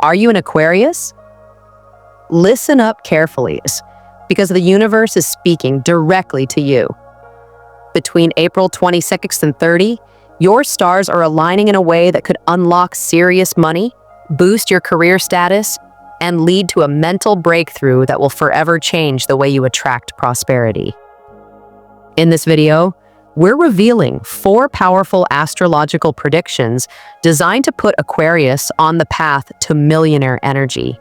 Are you an Aquarius? Listen up carefully, because the universe is speaking directly to you. Between April 26th and 30, your stars are aligning in a way that could unlock serious money, boost your career status, and lead to a mental breakthrough that will forever change the way you attract prosperity. In this video, we're revealing 4 powerful astrological predictions designed to put Aquarius on the path to millionaire energy.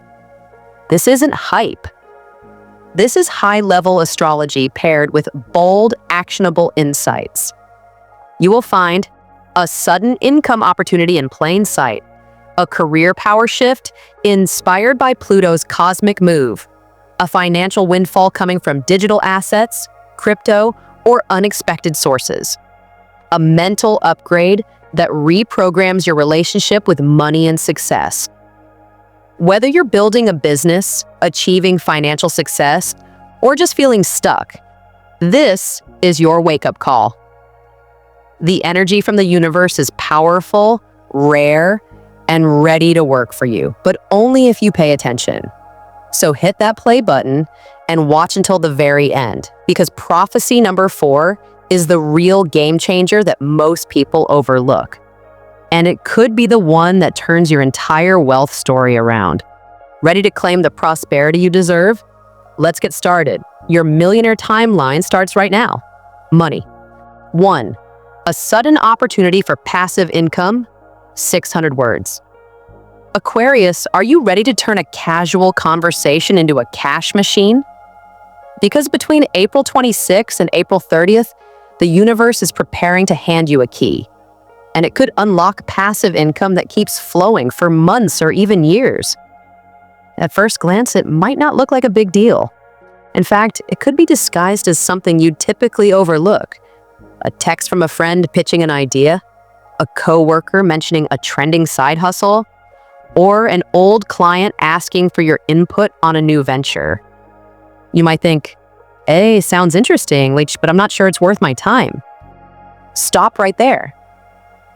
This isn't hype. This is high-level astrology paired with bold, actionable insights. You will find a sudden income opportunity in plain sight, a career power shift inspired by Pluto's cosmic move, a financial windfall coming from digital assets, crypto, or unexpected sources, a mental upgrade that reprograms your relationship with money and success. Whether you're building a business, achieving financial success, or just feeling stuck, this is your wake-up call. The energy from the universe is powerful, rare, and ready to work for you, but only if you pay attention. So hit that play button and watch until the very end, because prophecy number 4 is the real game changer that most people overlook. And it could be the one that turns your entire wealth story around. Ready to claim the prosperity you deserve? Let's get started. Your millionaire timeline starts right now. Money. 1. A sudden opportunity for passive income, 600 words. Aquarius, are you ready to turn a casual conversation into a cash machine? Because between April 26th and April 30th, the universe is preparing to hand you a key. And it could unlock passive income that keeps flowing for months or even years. At first glance, it might not look like a big deal. In fact, it could be disguised as something you'd typically overlook. A text from a friend pitching an idea, a coworker mentioning a trending side hustle, or an old client asking for your input on a new venture. You might think, hey, sounds interesting, but I'm not sure it's worth my time. Stop right there.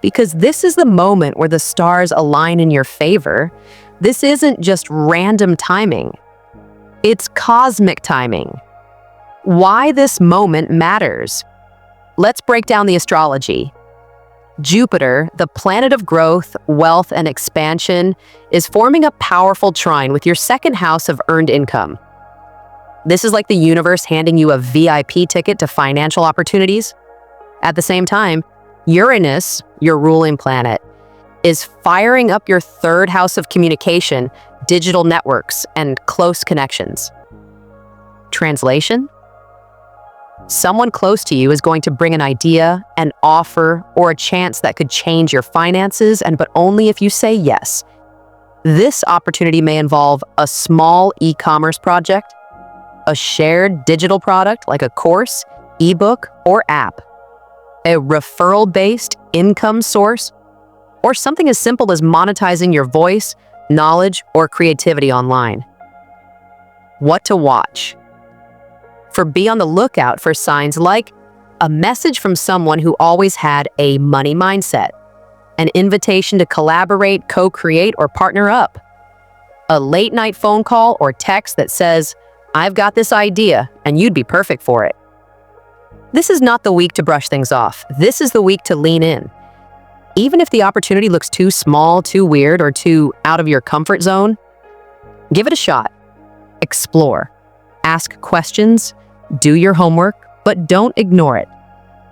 Because this is the moment where the stars align in your favor. This isn't just random timing. It's cosmic timing. Why this moment matters. Let's break down the astrology. Jupiter, the planet of growth, wealth, and expansion, is forming a powerful trine with your second house of earned income. This is like the universe handing you a VIP ticket to financial opportunities. At the same time, Uranus, your ruling planet, is firing up your third house of communication, digital networks, and close connections. Translation? Someone close to you is going to bring an idea, an offer, or a chance that could change your finances, but only if you say yes. This opportunity may involve a small e-commerce project, a shared digital product like a course, ebook, or app, a referral-based income source, or something as simple as monetizing your voice, knowledge, or creativity online. What to watch? Be on the lookout for signs like a message from someone who always had a money mindset, an invitation to collaborate, co-create, or partner up, a late-night phone call or text that says, I've got this idea and you'd be perfect for it. This is not the week to brush things off. This is the week to lean in. Even if the opportunity looks too small, too weird, or too out of your comfort zone, give it a shot. Explore. Ask questions. Do your homework, but don't ignore it.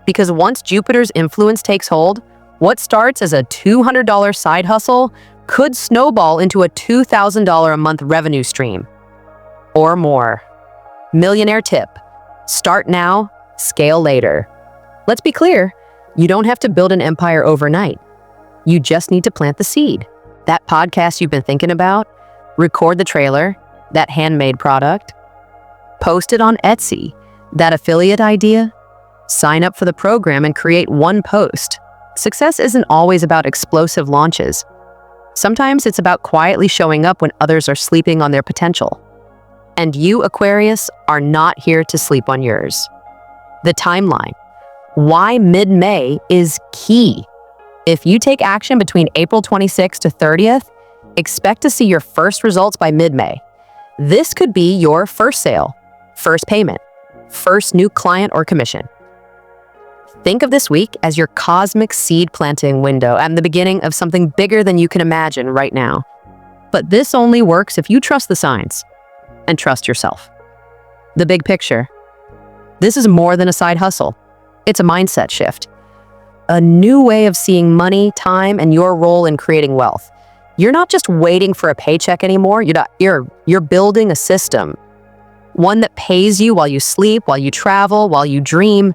Because once Jupiter's influence takes hold, what starts as a $200 side hustle could snowball into a $2,000 a month revenue stream. Or more. Millionaire tip. Start now, scale later. Let's be clear, you don't have to build an empire overnight. You just need to plant the seed. That podcast you've been thinking about, record the trailer, that handmade product, post it on Etsy, that affiliate idea, sign up for the program and create one post. Success isn't always about explosive launches. Sometimes it's about quietly showing up when others are sleeping on their potential. And you, Aquarius, are not here to sleep on yours. The timeline. Why mid-May is key. If you take action between April 26th to 30th, Expect to see your first results by mid-May. This could be your first sale, first payment, first new client or commission. Think of this week as your cosmic seed planting window and the beginning of something bigger than you can imagine right now. But this only works if you trust the signs and trust yourself. The big picture. This is more than a side hustle. It's a mindset shift. A new way of seeing money, time, and your role in creating wealth. You're not just waiting for a paycheck anymore. You're building a system. One that pays you while you sleep, while you travel, while you dream.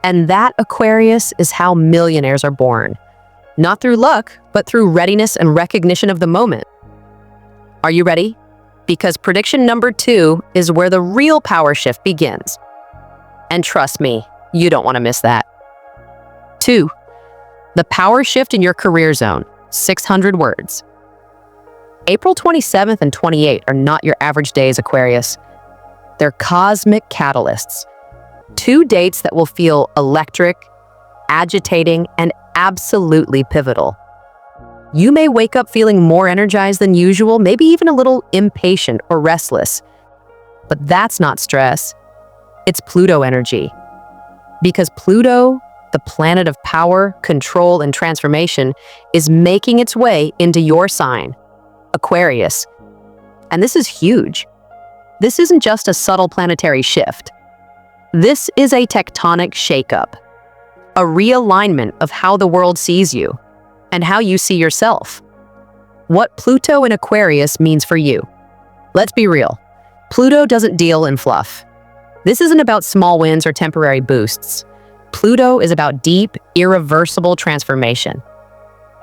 And that, Aquarius, is how millionaires are born. Not through luck, but through readiness and recognition of the moment. Are you ready? Because prediction number 2 is where the real power shift begins. And trust me, you don't want to miss that. 2. The power shift in your career zone, 600 words. April 27th and 28th are not your average days, Aquarius. They're cosmic catalysts. 2 dates that will feel electric, agitating, and absolutely pivotal. You may wake up feeling more energized than usual, maybe even a little impatient or restless. But that's not stress. It's Pluto energy. Because Pluto, the planet of power, control, and transformation, is making its way into your sign, Aquarius. And this is huge. This isn't just a subtle planetary shift. This is a tectonic shakeup, a realignment of how the world sees you and how you see yourself. What Pluto in Aquarius means for you. Let's be real. Pluto doesn't deal in fluff. This isn't about small wins or temporary boosts. Pluto is about deep, irreversible transformation.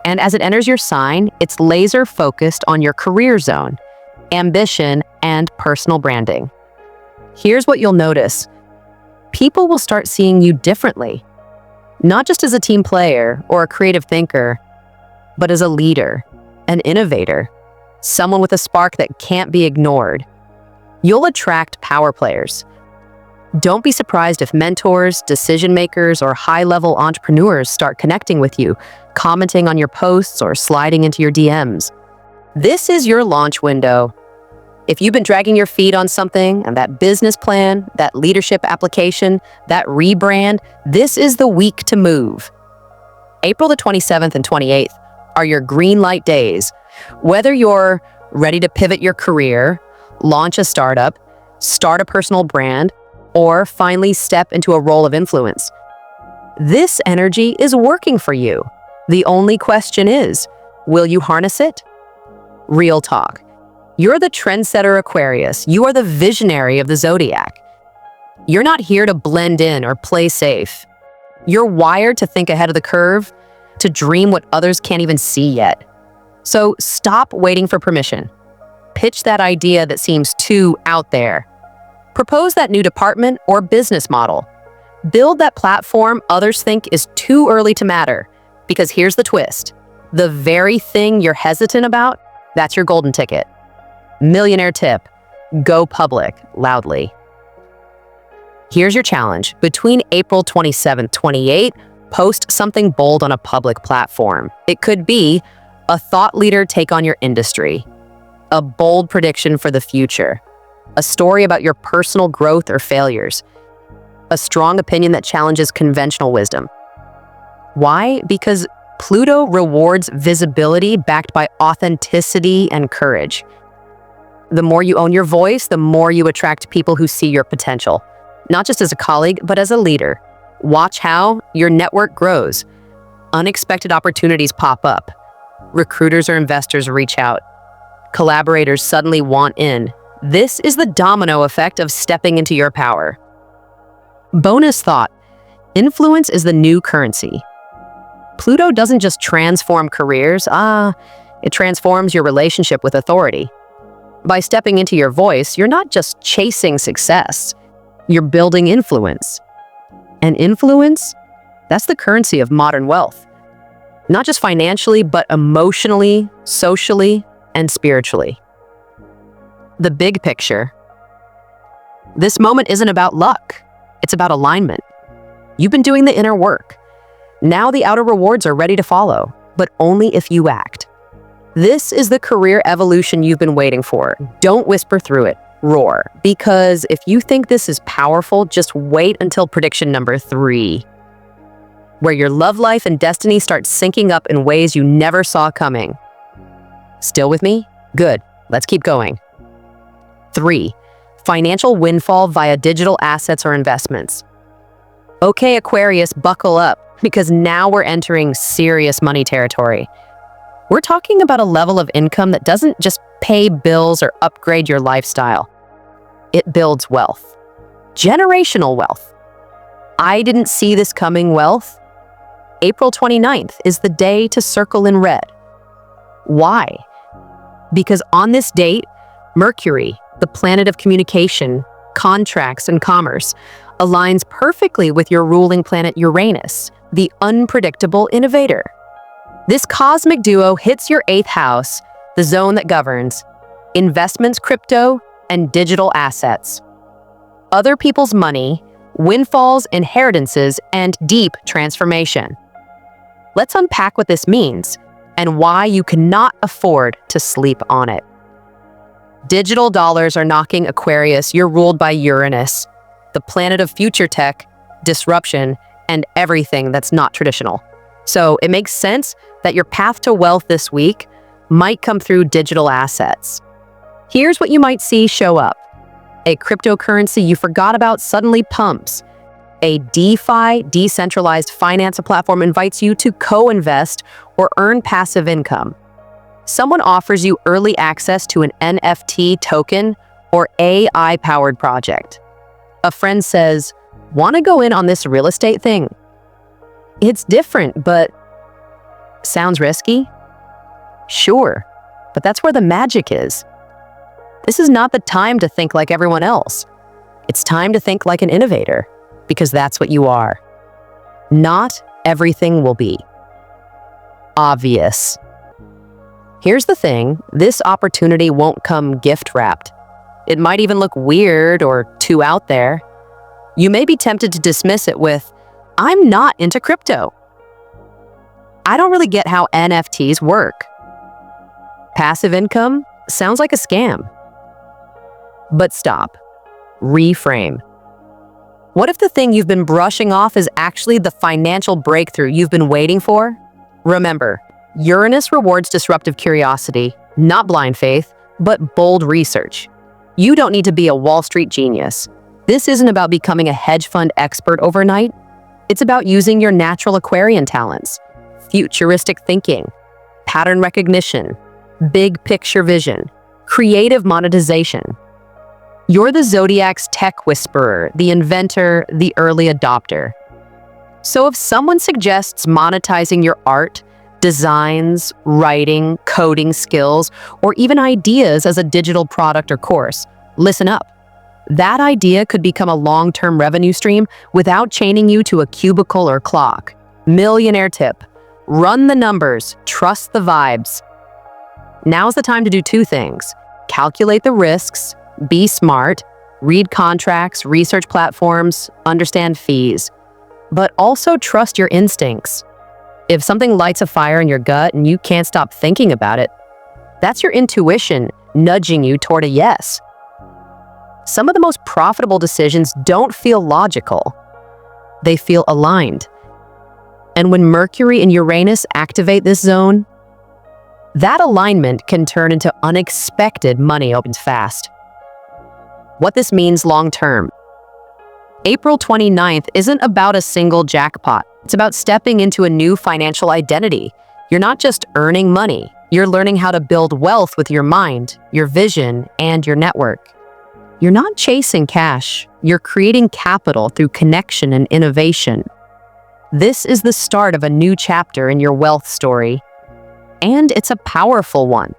And as it enters your sign, it's laser focused on your career zone, ambition, and personal branding. Here's what you'll notice. People will start seeing you differently, not just as a team player or a creative thinker, but as a leader, an innovator, someone with a spark that can't be ignored. You'll attract power players. Don't be surprised if mentors, decision makers, or high-level entrepreneurs start connecting with you, commenting on your posts, or sliding into your DMs. This is your launch window. If you've been dragging your feet on something, and that business plan, that leadership application, that rebrand, this is the week to move. April the 27th and 28th are your green light days. Whether you're ready to pivot your career, launch a startup, start a personal brand, or finally step into a role of influence, this energy is working for you. The only question is, will you harness it? Real talk. You're the trendsetter, Aquarius. You are the visionary of the zodiac. You're not here to blend in or play safe. You're wired to think ahead of the curve, to dream what others can't even see yet. So stop waiting for permission. Pitch that idea that seems too out there. Propose that new department or business model. Build that platform others think is too early to matter. Because here's the twist. The very thing you're hesitant about, that's your golden ticket. Millionaire tip: go public loudly. Here's your challenge. Between April 27th, 28th, post something bold on a public platform. It could be a thought leader take on your industry, a bold prediction for the future, a story about your personal growth or failures, a strong opinion that challenges conventional wisdom. Why? Because Pluto rewards visibility backed by authenticity and courage. The more you own your voice, the more you attract people who see your potential, not just as a colleague, but as a leader. Watch how your network grows. Unexpected opportunities pop up. Recruiters or investors reach out. Collaborators suddenly want in. This is the domino effect of stepping into your power. Bonus thought: influence is the new currency. Pluto doesn't just transform careers, it transforms your relationship with authority. By stepping into your voice, you're not just chasing success, you're building influence. And influence, that's the currency of modern wealth. Not just financially, but emotionally, socially, and spiritually. The big picture. This moment isn't about luck, it's about alignment. You've been doing the inner work. Now the outer rewards are ready to follow, but only if you act. This is the career evolution you've been waiting for. Don't whisper through it, roar. Because if you think this is powerful, just wait until prediction number 3, where your love life and destiny start syncing up in ways you never saw coming. Still with me? Good. Let's keep going. 3. Financial windfall via digital assets or investments. Okay, Aquarius, buckle up, because now we're entering serious money territory. We're talking about a level of income that doesn't just pay bills or upgrade your lifestyle. It builds wealth. Generational wealth. I didn't see this coming wealth. April 29th is the day to circle in red. Why? Because on this date, Mercury, the planet of communication, contracts, and commerce, aligns perfectly with your ruling planet Uranus, the unpredictable innovator. This cosmic duo hits your 8th house, the zone that governs investments, crypto, and digital assets. Other people's money, windfalls, inheritances, and deep transformation. Let's unpack what this means and why you cannot afford to sleep on it. Digital dollars are knocking Aquarius. You're ruled by Uranus, the planet of future tech, disruption, and everything that's not traditional. So it makes sense that your path to wealth this week might come through digital assets. Here's what you might see show up. A cryptocurrency you forgot about suddenly pumps. A DeFi, decentralized finance platform, invites you to co-invest or earn passive income. Someone offers you early access to an NFT token or AI-powered project. A friend says, "Want to go in on this real estate thing? It's different, but sounds risky?" Sure, but that's where the magic is. This is not the time to think like everyone else. It's time to think like an innovator, because that's what you are. Not everything will be obvious. Here's the thing, this opportunity won't come gift-wrapped. It might even look weird or too out there. You may be tempted to dismiss it with, "I'm not into crypto. I don't really get how NFTs work. Passive income sounds like a scam." But stop. Reframe. What if the thing you've been brushing off is actually the financial breakthrough you've been waiting for? Remember, Uranus rewards disruptive curiosity, not blind faith, but bold research. You don't need to be a Wall Street genius. This isn't about becoming a hedge fund expert overnight. It's about using your natural Aquarian talents, futuristic thinking, pattern recognition, big picture vision, creative monetization. You're the zodiac's tech whisperer, the inventor, the early adopter. So if someone suggests monetizing your art, designs, writing, coding skills, or even ideas as a digital product or course, listen up. That idea could become a long-term revenue stream without chaining you to a cubicle or clock. Millionaire tip: run the numbers, trust the vibes. Now's the time to do 2 things. Calculate the risks, be smart, read contracts, research platforms, understand fees, but also trust your instincts. If something lights a fire in your gut and you can't stop thinking about it, that's your intuition nudging you toward a yes. Some of the most profitable decisions don't feel logical. They feel aligned. And when Mercury and Uranus activate this zone, that alignment can turn into unexpected money opens fast. What this means long-term. April 29th isn't about a single jackpot. It's about stepping into a new financial identity. You're not just earning money. You're learning how to build wealth with your mind, your vision, and your network. You're not chasing cash. You're creating capital through connection and innovation. This is the start of a new chapter in your wealth story. And it's a powerful one.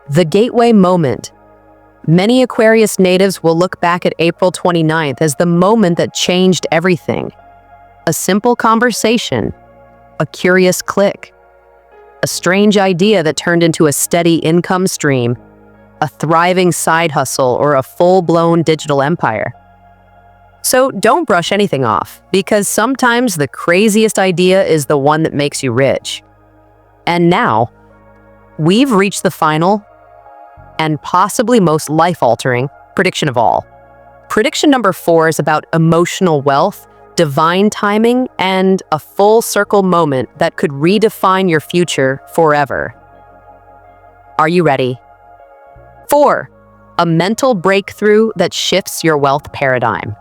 The gateway moment. Many Aquarius natives will look back at April 29th as the moment that changed everything. A simple conversation, a curious click, a strange idea that turned into a steady income stream, a thriving side hustle, or a full-blown digital empire. So don't brush anything off, because sometimes the craziest idea is the one that makes you rich. And now, We've reached the final and possibly most life-altering prediction of all. Prediction number 4 is about emotional wealth, divine timing, and a full circle moment that could redefine your future forever. Are you ready? 4. A mental breakthrough that shifts your wealth paradigm.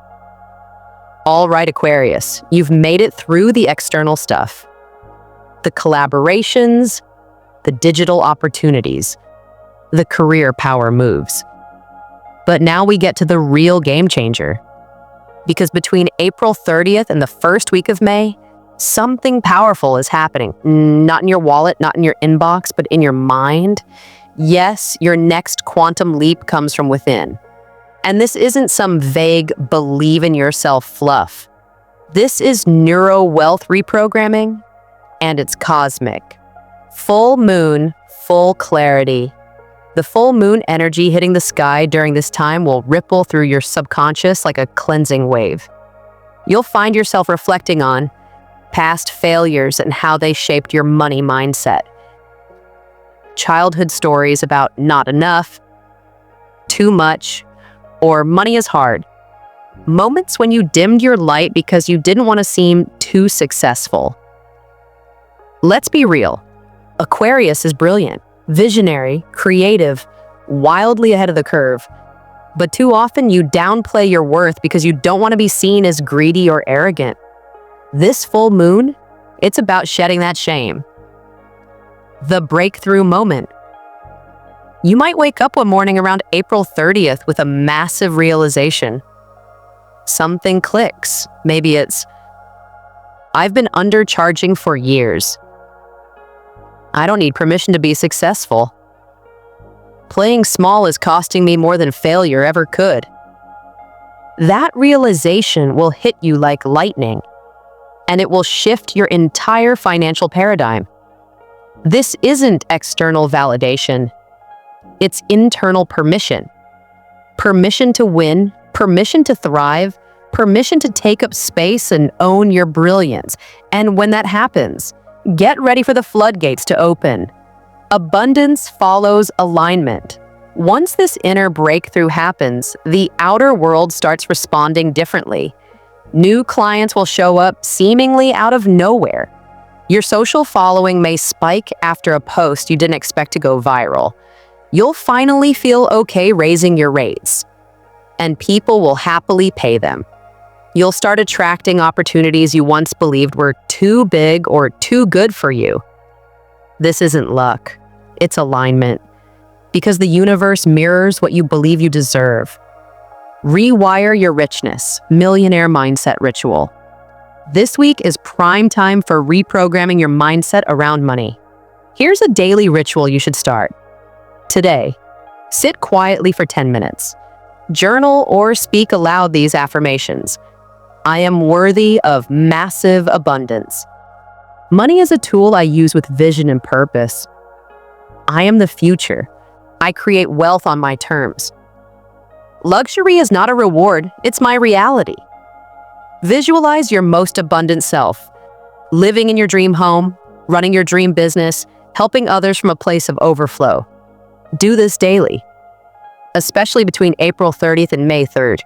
All right, Aquarius, you've made it through the external stuff. The collaborations, the digital opportunities, the career power moves. But now we get to the real game changer. Because between April 30th and the first week of May, something powerful is happening. Not in your wallet, not in your inbox, but in your mind. Yes, your next quantum leap comes from within. And this isn't some vague believe in yourself fluff. This is neuro wealth reprogramming, and it's cosmic. Full moon, full clarity. The full moon energy hitting the sky during this time will ripple through your subconscious like a cleansing wave. You'll find yourself reflecting on past failures and how they shaped your money mindset. Childhood stories about not enough, too much, or money is hard. Moments when you dimmed your light because you didn't want to seem too successful. Let's be real. Aquarius is brilliant, visionary, creative, wildly ahead of the curve. But too often you downplay your worth because you don't want to be seen as greedy or arrogant. This full moon, it's about shedding that shame. The breakthrough moment. You might wake up one morning around April 30th with a massive realization. Something clicks. Maybe it's, I've been undercharging for years. I don't need permission to be successful. Playing small is costing me more than failure ever could. That realization will hit you like lightning, and it will shift your entire financial paradigm. This isn't external validation. It's internal permission. Permission to win, permission to thrive, permission to take up space and own your brilliance. And when that happens, get ready for the floodgates to open. Abundance follows alignment. Once this inner breakthrough happens, the outer world starts responding differently. New clients will show up seemingly out of nowhere. Your social following may spike after a post you didn't expect to go viral. You'll finally feel okay raising your rates, and people will happily pay them. You'll start attracting opportunities you once believed were too big or too good for you. This isn't luck, it's alignment, because the universe mirrors what you believe you deserve. Rewire your richness, millionaire mindset ritual. This week is prime time for reprogramming your mindset around money. Here's a daily ritual you should start. Today, sit quietly for 10 minutes. Journal or speak aloud these affirmations. I am worthy of massive abundance. Money is a tool I use with vision and purpose. I am the future. I create wealth on my terms. Luxury is not a reward, it's my reality. Visualize your most abundant self, living in your dream home, running your dream business, helping others from a place of overflow. Do this daily, especially between April 30th and May 3rd.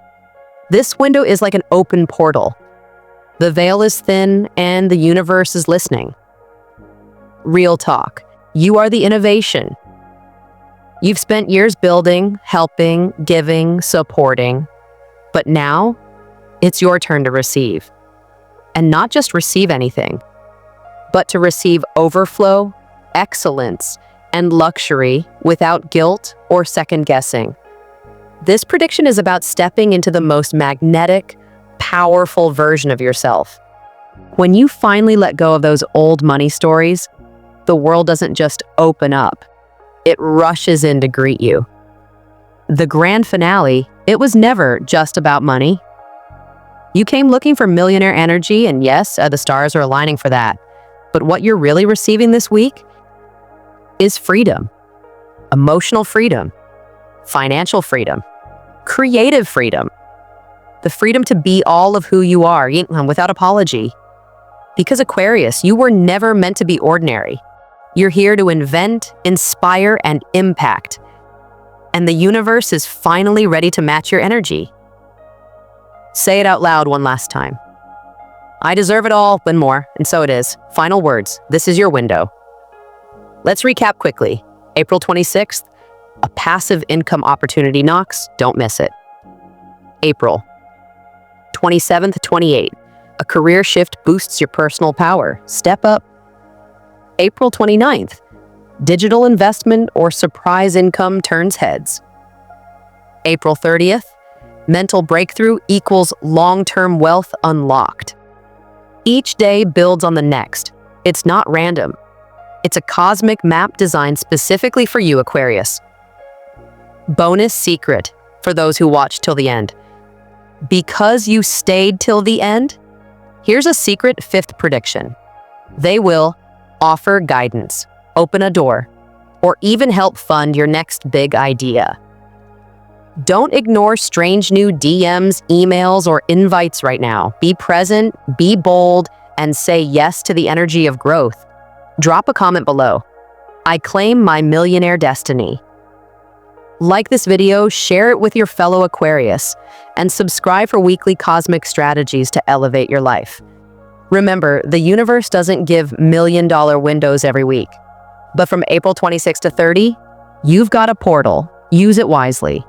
This window is like an open portal. The veil is thin and the universe is listening. Real talk. You are the innovation. You've spent years building, helping, giving, supporting, but now it's your turn to receive. And not just receive anything, but to receive overflow, excellence, and luxury without guilt or second guessing. This prediction is about stepping into the most magnetic, powerful version of yourself. When you finally let go of those old money stories, the world doesn't just open up. It rushes in to greet you. The grand finale, it was never just about money. You came looking for millionaire energy, and yes, the stars are aligning for that. But what you're really receiving this week is freedom. Emotional freedom, financial freedom, creative freedom, the freedom to be all of who you are without apology. Because Aquarius, you were never meant to be ordinary. You're here to invent, inspire, and impact. And the universe is finally ready to match your energy. Say it out loud one last time. I deserve it all, and more, and so it is. Final words. This is your window. Let's recap quickly. April 26th, a passive income opportunity knocks. Don't miss it. April 27th to 28th, a career shift boosts your personal power. Step up. April 29th, digital investment or surprise income turns heads. April 30th, mental breakthrough equals long-term wealth unlocked. Each day builds on the next. It's not random. It's a cosmic map designed specifically for you, Aquarius. Bonus secret for those who watch till the end. Because you stayed till the end, here's a secret fifth prediction. They will offer guidance, open a door, or even help fund your next big idea. Don't ignore strange new DMs, emails, or invites right now. Be present, be bold, and say yes to the energy of growth. Drop a comment below. I claim my millionaire destiny. Like this video, share it with your fellow Aquarius, and subscribe for weekly cosmic strategies to elevate your life. Remember, the universe doesn't give million-dollar windows every week. But from April 26 to 30, you've got a portal. Use it wisely.